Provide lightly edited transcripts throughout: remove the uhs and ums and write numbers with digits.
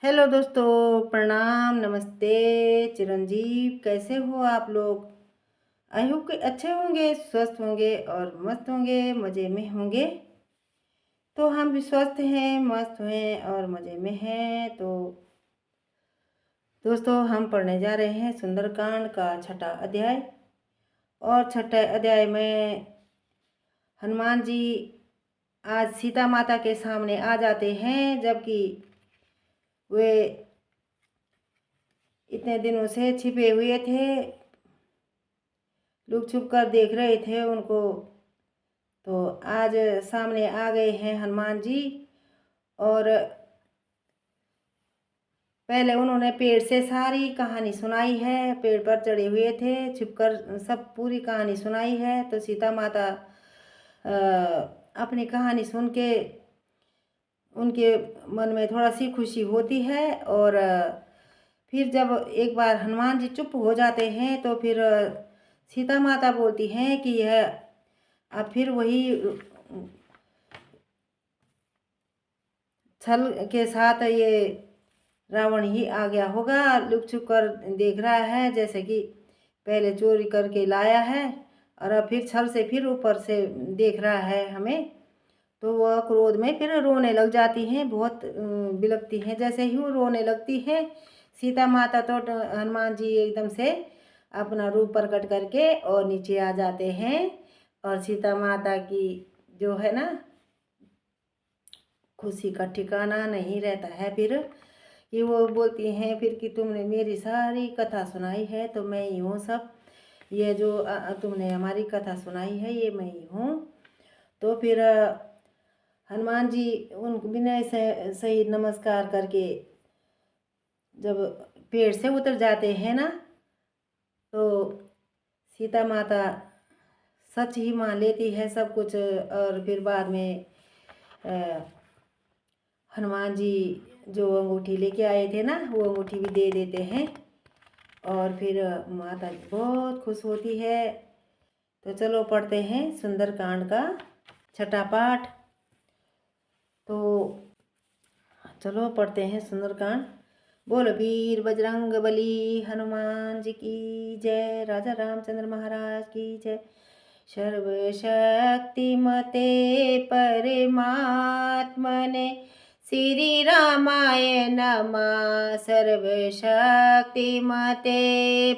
Hello दोस्तों, प्रणाम, नमस्ते। चिरंजीव, कैसे हो आप लोग? आई होप कि अच्छे होंगे, स्वस्थ होंगे और मस्त होंगे, मज़े में होंगे। तो हम भी स्वस्थ हैं, मस्त हैं और मज़े में हैं। तो दोस्तों, हम पढ़ने जा रहे हैं सुंदरकांड का छठा अध्याय। और छठे अध्याय में हनुमान जी आज सीता माता के सामने आ जाते हैं, जबकि वे इतने दिनों से छिपे हुए थे। लुक छुप कर देख रहे थे उनको। तो आज सामने आ गए हैं हनुमान जी। और पहले उन्होंने पेड़ से सारी कहानी सुनाई है, पेड़ पर चढ़े हुए थे छिपकर, सब पूरी कहानी सुनाई है। तो सीता माता अपनी कहानी सुन के उनके मन में थोड़ा सी खुशी होती है। और फिर जब एक बार हनुमान जी चुप हो जाते हैं तो फिर सीता माता बोलती हैं कि यह अब फिर वही छल के साथ ये रावण ही आ गया होगा। लुक छुप कर देख रहा है, जैसे कि पहले चोरी करके लाया है और अब फिर छल से फिर ऊपर से देख रहा है हमें। तो वह क्रोध में फिर रोने लग जाती हैं, बहुत बिलखती हैं। जैसे ही वो रोने लगती है सीता माता, तो हनुमान जी एकदम से अपना रूप प्रकट करके और नीचे आ जाते हैं। और सीता माता की जो है ना, खुशी का ठिकाना नहीं रहता है। फिर कि वो बोलती हैं फिर कि तुमने मेरी सारी कथा सुनाई है तो मैं ही हूँ सब। ये जो तुमने हमारी कथा सुनाई है ये मैं ही हूँ। तो फिर हनुमान जी उन विनय से सही नमस्कार करके जब पेड़ से उतर जाते हैं ना, तो सीता माता सच ही मान लेती है सब कुछ। और फिर बाद में हनुमान जी जो अंगूठी लेके आए थे ना, वो अंगूठी भी दे देते हैं। और फिर माता जी बहुत खुश होती है। तो चलो पढ़ते हैं सुंदरकांड का छठा पाठ। तो चलो पढ़ते हैं सुंदरकांड। बोल वीर बजरंग बली हनुमान जी की जय। राजा रामचंद्र महाराज की जय। सर्वशक्तिमते परमात्मने श्री रामाय नमः। सर्वशक्तिमते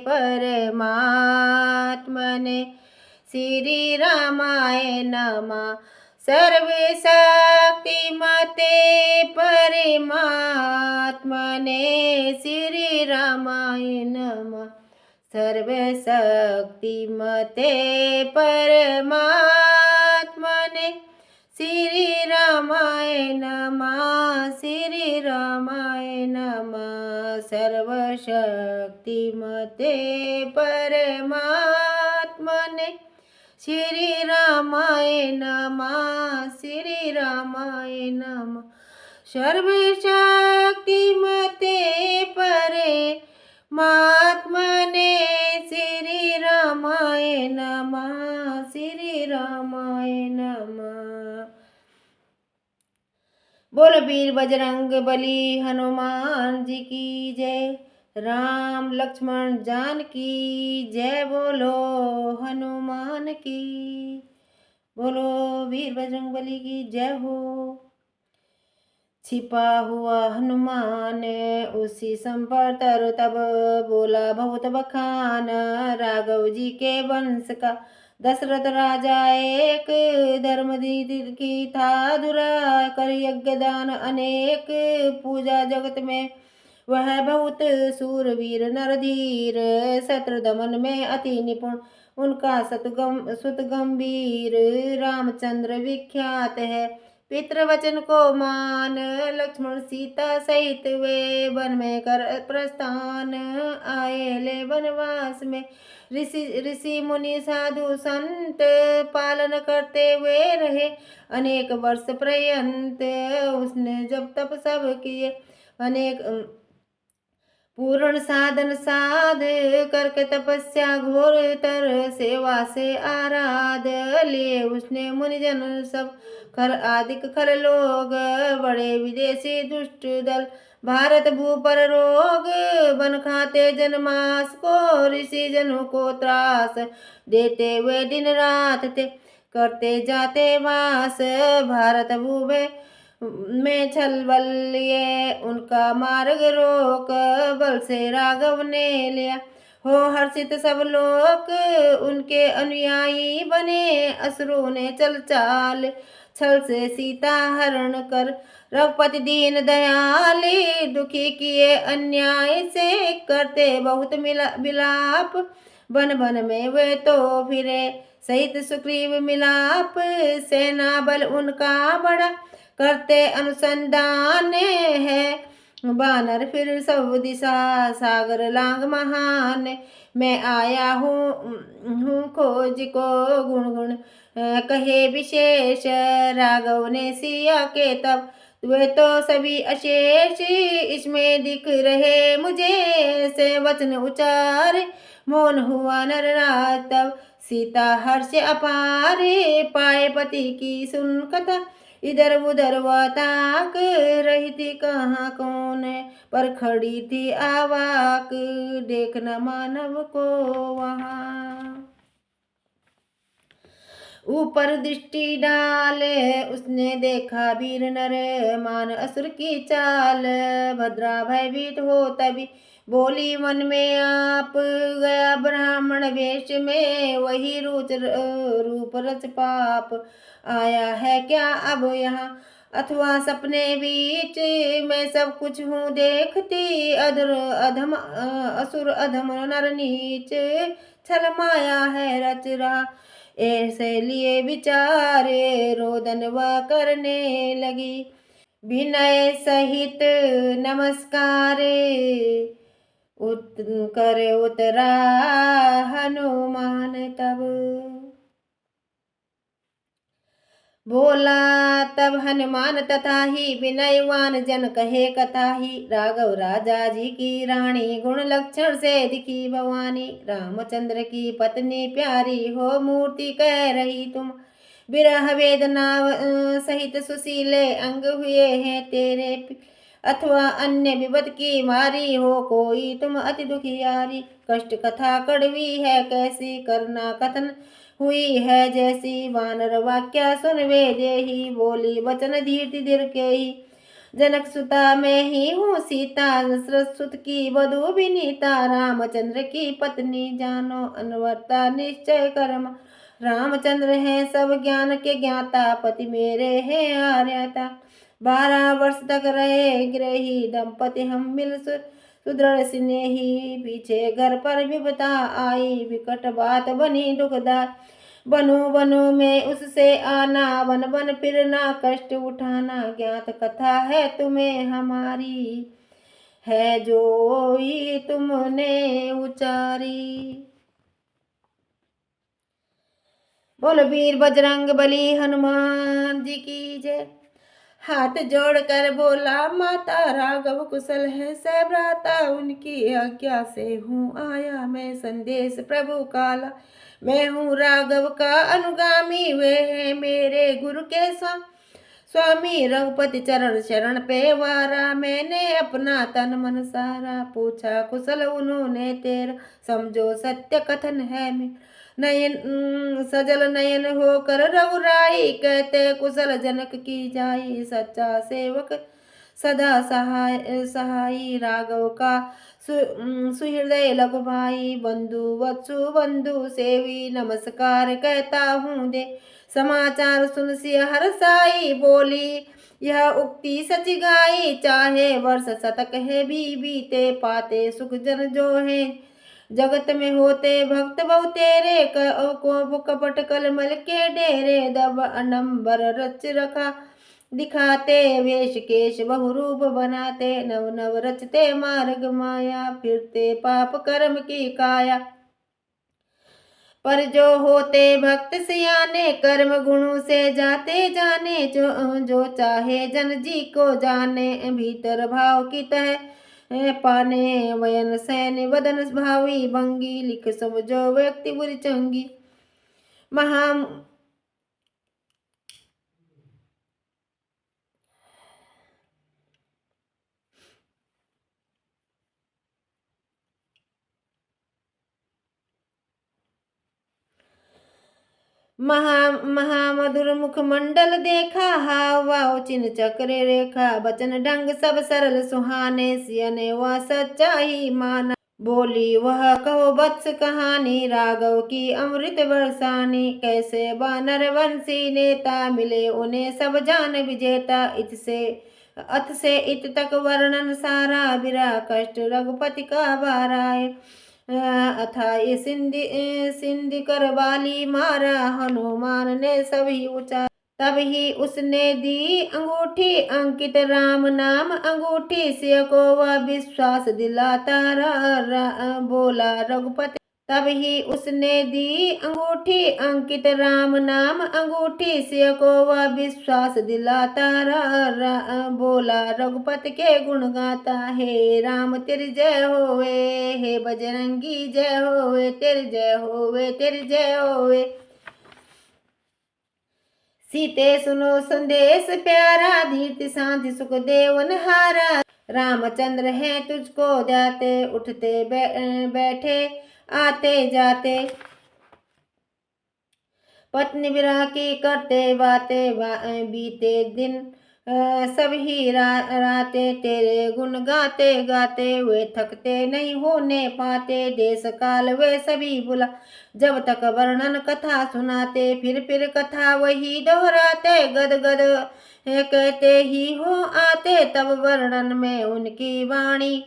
परमात्मने श्री रामाय नमः। सर्वशक्तिमते परमात्मने श्री रामाय नमः। सर्वशक्तिमते परमात्मने श्री रामाय नमः। श्री रामाय नमः। सर्वशक्तिमते परमात्मने श्री रामाय नमः। श्री रामाय नमः। सर्वशक्तिमते परमात्मने श्री रामाय नमः। श्री रामाय नमः। बोल वीर बजरंग बली हनुमान जी की जय। राम लक्ष्मण जानकी जय। बोलो हनुमान की, बोलो वीर बजरंग बली की जय हो। छिपा हुआ हनुमान उसी संपर तर तब बोला बहुत बखान। राघव जी के वंश का दशरथ राजा एक, धर्मधीर की था धुरा कर यज्ञ दान अनेक। पूजा जगत में वह बहुत सूरवीर नरधीर, शत्रु दमन में अति निपुण उनका सुत गंभीर। रामचंद्र विख्यात है पितृवचन को मान, लक्ष्मण सीता सहित वे वन में कर प्रस्थान आए ले वनवास में। ऋषि मुनि साधु संत पालन करते हुए रहे अनेक वर्ष पर्यंत। उसने जब तप सब किए अनेक पूर्ण साधन साध करके तपस्या घोर तर सेवा से आराध लिए उसने मुनिजन सब खर आदिक खर लोग बड़े विदेशी दुष्ट दल भारत भू पर रोग बन खाते जन्मास को, ऋषि जनों को त्रास देते हुए दिन रात थे करते जाते वास। भारत भू में छल बल ये उनका मार्ग रोक, बल से राघव ने लिया हो हर्षित सब लोग, उनके अनुयायी बने असुरों ने चल चाल, छल से सीता हरण कर रघुपति दीन दयाली, दुखी किए अन्याय से करते बहुत विलाप, बन बन में वे तो फिरे सहित सुग्रीव मिलाप, सेना बल उनका बड़ा करते अनुसंधान है, बानर फिर सब दिशा सागर लांग महान, मैं आया हूँ खोज को गुण गुण कहे विशेष, राघव ने सिया के तब वे तो सभी अशेष, इसमें दिख रहे मुझे से वचन उचार, मौन हुआ नरराज तब सीता हर्ष अपारे, पाए पति की सुन कथा इधर उधर वह ताक रही थी, कहाँ कौन पर खड़ी थी आवाक, देखना मानव को वहाँ। ऊपर दृष्टि डाले उसने देखा वीर नर, मान असुर की चाल, भद्रा भयभीत हो तभी बोली मन में आप, गया ब्राह्मण वेश में वही रूप रच पाप, आया है क्या अब यहाँ अथवा सपने बीच, मैं सब कुछ हूँ देखती अधर अधम असुर अधम नर नीच, छल माया है रच रहा ऐसे लिए विचारे, रोदन वह करने लगी विनय सहित नमस्कारे, करे उतरा हनुमान तब, बोला तब हनुमान तथा ही विनयवान जन कहे कथा ही, राघव राजा जी की रानी गुण लक्षण से दिखी भवानी, रामचंद्र की पत्नी प्यारी हो मूर्ति कह रही तुम, विरह वेदना सहित सुशीले अंग हुए हैं तेरे, अथवा अन्य विपद की मारी हो कोई तुम अति दुखियारी, कष्ट कथा कड़वी है कैसी करना कथन हुई है जैसी, वानर वाक्या सुन वे जेही, बोली वचन धीर धीर के ही, जनक सुता में ही हूँ सीता, दशरथ सुत की वधु विनीता, रामचंद्र की पत्नी जानो अनवर्ता निश्चय कर्म, रामचंद्र है सब ज्ञान के ज्ञाता, पति मेरे हैं आर्यता, 12 वर्ष तक रहे गृही दंपति हम मिल सुदृढ़ स्नेही, पीछे घर पर विपदा आई विकट बात बनी दुखदाई, बनो बनो में उससे आना वन वन फिरना कष्ट उठाना, ज्ञात कथा है तुम्हें हमारी है जो ही तुमने उचारी। बोल वीर बजरंग बली हनुमान जी की जय। हाथ जोड़कर बोला माता राघव कुशल है सहभ्राता, उनकी आज्ञा से हूँ आया मैं संदेश प्रभु काला, मैं हूँ राघव का अनुगामी वे हैं मेरे गुरु के स्वामी, रघुपति चरण शरण पे वारा मैंने अपना तन मन सारा, पूछा कुशल उन्होंने तेरा समझो सत्य कथन है मैं, नयन सजल नयन होकर रघुराई, कहते कुशल जनक की जाई, सच्चा सेवक सदा सहाई राघव का सुहृदय लघु भाई, बंधु वत्सु बंधु सेवी नमस्कार कहता हूँ दे, समाचार सुन सिय हर्षाई, बोली यह उक्ति सच गाई, चाहे वर्ष शतक है भी बीते पाते सुख जन जो है, जगत में होते भक्त बहु तेरे, को कपट कलमल के डेरे, दब अनंबर रच रखा दिखाते, वेश केश बहुरूप बनाते, नव नव रचते मार्ग माया, फिरते पाप कर्म की काया, पर जो होते भक्त सियाने कर्म गुणों से जाते जाने, जो चाहे जन जी को जाने, भीतर भाव की तह पाने, वयन सैन वदन भावी भंगी, लिख समझो व्यक्ति बुरी चंगी, महा महामधुर मुखमंडल देखा, हाव भाव चिन्ह चक्र रेखा, वचन ढंग सब सरल सुहाने, सियने वह सच्चाई माना। बोली वह कहो वत्स कहानी, राघव की अमृत बरसानी। कैसे वानर वंशी नेता, मिले उन्हें सब जान विजेता। अथ से इत तक वर्णन सारा, विरह कष्ट रघुपति का बाराए। अथा ये सिंधि कर बाली मारा, हनुमान ने सभी उचारा। तब ही उसने दी अंगूठी अंकित राम नाम, अंगूठी से को वह विश्वास दिलाता बोला रघुपति। तब ही उसने दी अंगूठी अंकित राम नाम, अंगूठी से को वह विश्वास दिलाता बोला रघुपति के गुण गाता। हे राम तेरी जय होवे, हे बजरंगी जय होवे, तेरी जय होवे, तेरी जय होवे। सीते सुनो संदेश प्यारा, धीरति शांति सुख देवन हारा। रामचंद्र है तुझको जाते, उठते बैठे आते जाते। पत्नी विरह की करते बातें, बीते दिन सब ही राते, तेरे गुण गाते गाते वे थकते नहीं होने पाते। देश काल वे सभी बुला, जब तक वर्णन कथा सुनाते, फिर कथा वही दोहराते। गद गद कहते ही हो आते, तब वर्णन में उनकी वाणी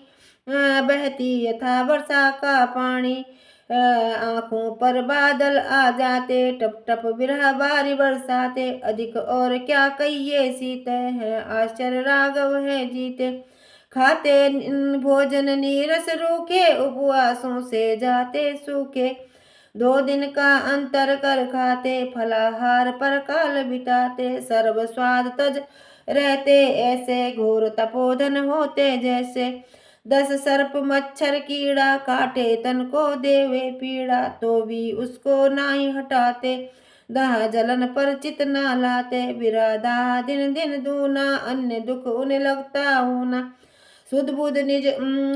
बहती यथा वर्षा का पानी। आंखों पर बादल आ जाते, टप टप विरह बारी बरसाते। अधिक और क्या कहिए, सीते हैं आश्चर्य राघव है जीते। खाते भोजन नीरस रूखे, उपवासों से जाते सूखे। 2 दिन का अंतर कर खाते, फलाहार पर काल बिताते। सर्व स्वाद तज रहते ऐसे, घोर तपोधन होते जैसे। 10 सर्प मच्छर कीड़ा, काटे तन को देवे पीड़ा, तो भी उसको नाही हटाते। दाह जलन पर चित ना लाते, विरह दिन दिन दूना, अन्य दुख उन्हें लगता होना। सुध बुध निज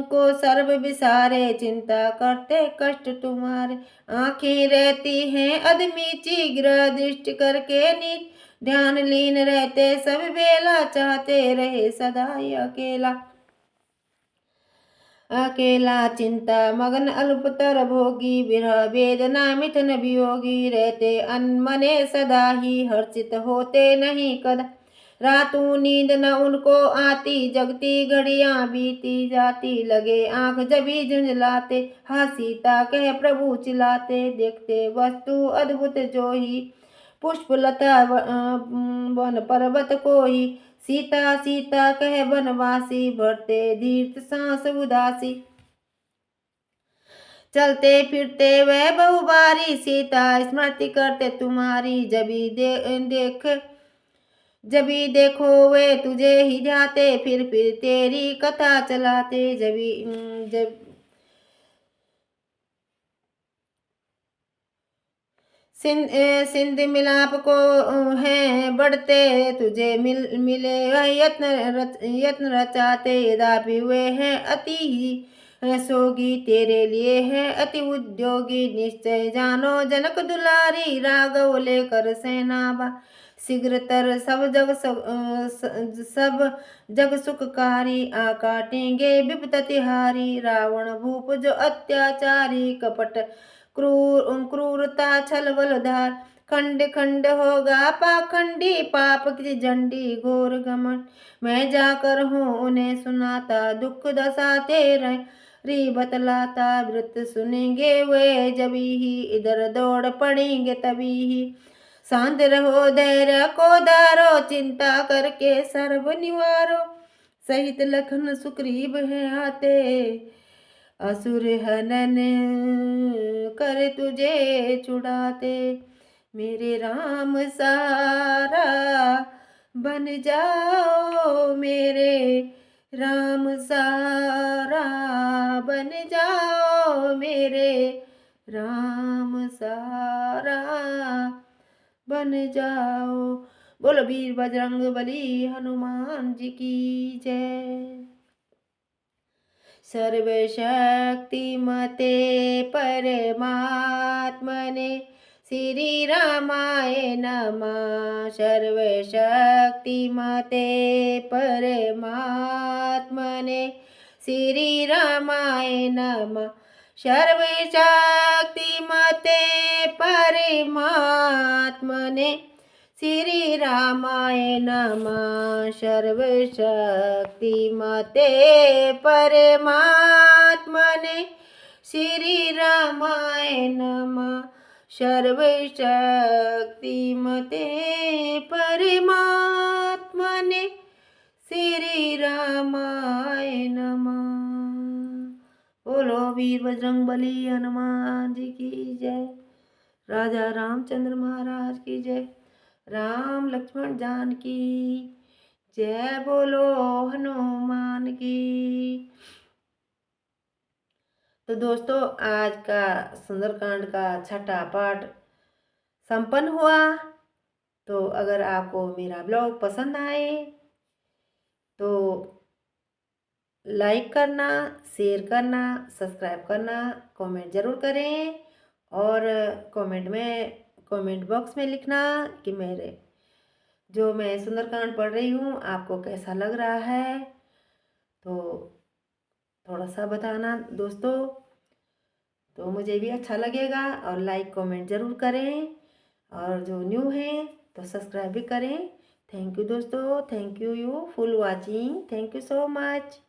को सर्व विसारे, चिंता करते कष्ट तुम्हारे। आंखें रहती हैं अधमीची, गृह दृष्टि करके नीच, ध्यान लीन रहते सब बेला, चाहते रहे सदा ही अकेला। अकेला चिंता मगन अल्पतर भोगी, विरह वेदना मिथुन वियोगी। रहते अनमने सदा ही, हर्षित होते नहीं कदा। रातों नींद न उनको आती, जगती घड़ियां बीती जाती। लगे आंख जबी झुंझलाते, हा सीता कह प्रभु चिल्लाते। देखते वस्तु अद्भुत जो ही, पुष्प लता वन पर्वत को ही। सीता सीता कह बनवासी, भरते धीरत सांस उदासी। चलते फिरते वह बहुबारी, सीता स्मृति करते तुम्हारी। जबी देखो वे तुझे ही जाते, फिर तेरी कथा चलाते। जब सिंध मिलाप को है बढ़ते, तुझे मिले यत्न रचाते। यद्यपि वे हैं अति ही सोगी, तेरे लिए है अति उद्योगी। निश्चय जानो जनक दुलारी, राघव लेकर सेना शीघ्रतर सब जग सुखकारी। आ काटेंगे विपतिहारी, रावण भूप जो अत्याचारी। कपट क्रूरता छल बलधार, खंड खंड होगा पाखंडी। पाप की झंडी घोर घमंड, मैं जाकर हूँ उन्हें सुनाता। दुख दशा तेरे री बतलाता, व्रत सुनेंगे वे जभी ही, इधर दौड़ पड़ेंगे तभी ही। शांत रहो धैर्य को धारो, चिंता करके सर्व निवारो। सहित लखन सुग्रीव है आते, असुर हनन कर तुझे छुड़ाते। मेरे राम सारा बन जाओ, मेरे राम सारा बन जाओ, मेरे राम सारा बन जाओ। बोलो वीर बजरंग बली हनुमान जी की जय। सर्वशक्तिमते परमात्मने, श्रीरामाय नमः। सर्वशक्तिमते परमात्मने श्रीरामाय नमः। सर्वशक्तिमते परमात्मने श्रीरामाय नमः। सर्वशक्तिमते परमात्मने श्रीरामाय नमः। सर्वशक्तिमते परमात्मने श्रीरामाय नमः। बोलो वीर बजरंगबली हनुमान जी की जय। राजा रामचंद्र महाराज की जय। राम लक्ष्मण जानकी जय। बोलो हनुमान की। तो दोस्तों, आज का सुंदरकांड का छठा पाठ संपन्न हुआ। तो अगर आपको मेरा ब्लॉग पसंद आए तो लाइक करना, शेयर करना, सब्सक्राइब करना, कमेंट ज़रूर करें और कमेंट बॉक्स में लिखना कि मैं सुंदरकांड पढ़ रही हूँ आपको कैसा लग रहा है। तो थोड़ा सा बताना दोस्तों, तो मुझे भी अच्छा लगेगा। और लाइक कमेंट ज़रूर करें और जो न्यू हैं तो सब्सक्राइब भी करें। थैंक यू दोस्तों, thank you full watching, thank you so much.